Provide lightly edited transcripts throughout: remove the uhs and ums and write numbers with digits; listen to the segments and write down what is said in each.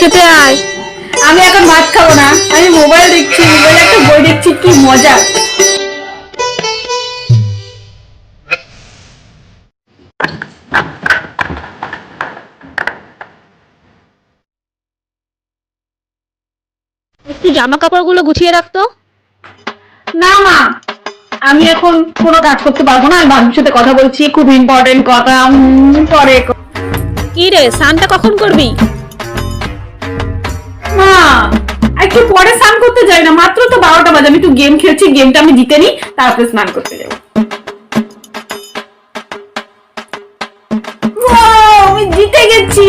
খেতে আয়। আমি এখন ভাত খাবো না, আমি মোবাইল দেখছি, মোবাইলে একটা বই দেখছি, কি মজা। একটু জামা কাপড়গুলো গুছিয়ে রাখতো। না মা, আমি এখন কোনো কাজ করতে পারবো না, আমি বাবুর সাথে কথা বলছি, খুব ইম্পর্টেন্ট কথা। পরে কি রে, স্নানটা কখন করবি? মা, একটু পরে স্নান করতে যাই না, মাত্র তো 12টা বাজে, আমি একটু গেম খেলছি, গেমটা আমি জিতে নি, তারপরে স্নান করতে যাবো। আমি জিতে গেছি।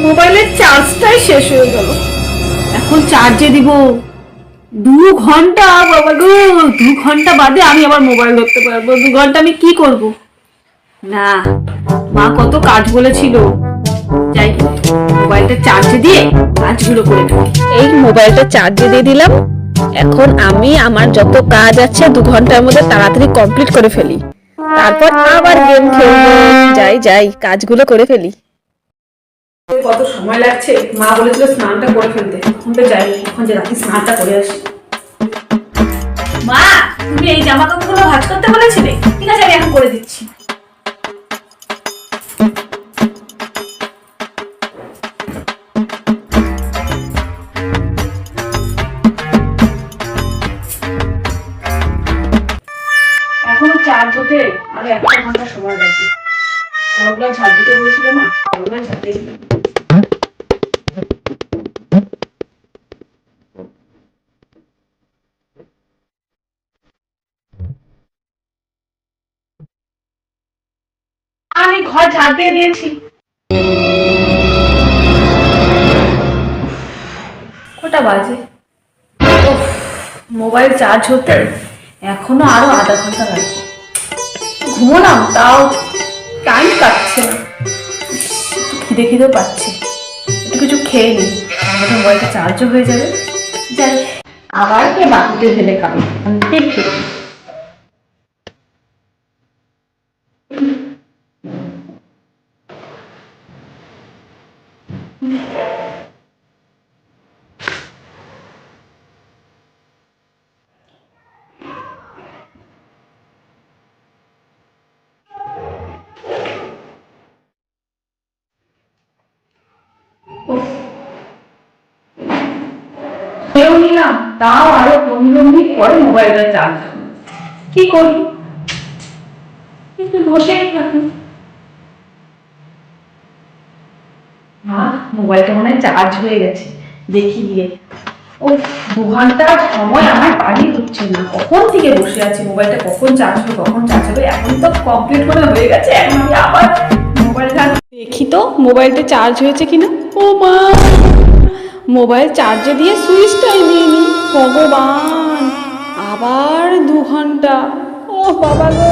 মোবাইলের চার্জটাই শেষ হয়ে গেল, এখন চার্জে দিব 2 ঘন্টা। বাবা গো, 2 ঘন্টা বাদে আমি আবার মোবাইল ধরতে পারবো। 2 ঘন্টা আমি কি করব? না, মা কত কাজ বলেছিল, যাই মোবাইলটা চার্জে দিয়ে কাজগুলো করে নেব। এই মোবাইলটা চার্জে দিয়ে দিলাম, এখন আমি আমার যত কাজ আছে 2 ঘন্টার মধ্যে তাড়াতাড়ি কমপ্লিট করে ফেলি, তারপর আবার গেম খেলবো। যাই যাই, কাজগুলো করে ফেলি। কত সময় লাগছে, মা বলেছিল স্নানটা করে ফেলতে, এখন তো যাই, এখন যে রাতে স্নানটা করে আসি। মা, তুমি এই জামা কাপড়গুলো ভাঁজ করতে বলেছিলে, ঠিক আছে আমি এখন করে দিচ্ছি। এখনো চার্জ হতে আরো 1 ঘন্টা সময় লাগবে। ওগুলো ঝাড় দিতে বলেছিল না, ওগুলো ঝাড় দিয়ে দিলাম। আমি ঘর ঝাড় দিয়ে দিয়েছি। কটা বাজে? মোবাইল চার্জ হতে এখনো আরো আধা ঘন্টা লাগবে। ঘুমোলাম, তাও টাইম কাটছে না। খিদে খিদেও পাচ্ছে, একটু কিছু খেয়ে নি, আমাদের মোবাইলটা চার্জও হয়ে যাবে। যাই, আবার কে বাকিতে ঢেলে খাবে, ঠিক ঠিক। খেয়েও নিলাম, তাও আরো 15 মিনিট পরে মোবাইলটা চার্জ হবে। কি করি, কিন্তু বসেই থাকি। মোবাইলটা মনে হয় চার্জ হয়ে গেছে, দেখি গিয়ে। ও, 2 ঘন্টার সময় আমার পানি হচ্ছে না, কখন থেকে বসে আছি, মোবাইলটা কখন চার্জ হবে, কখন চার্জ হবে। এখন তো কমপ্লিট করে হয়ে গেছে, এখন আমি আবার মোবাইলটা দেখি তো মোবাইলটা চার্জ হয়েছে কিনা। ও মা, মোবাইল চার্জে দিয়ে সুইচটাই দিইনি, ভগবান, আবার 2 ঘন্টা। ও বাবা গো।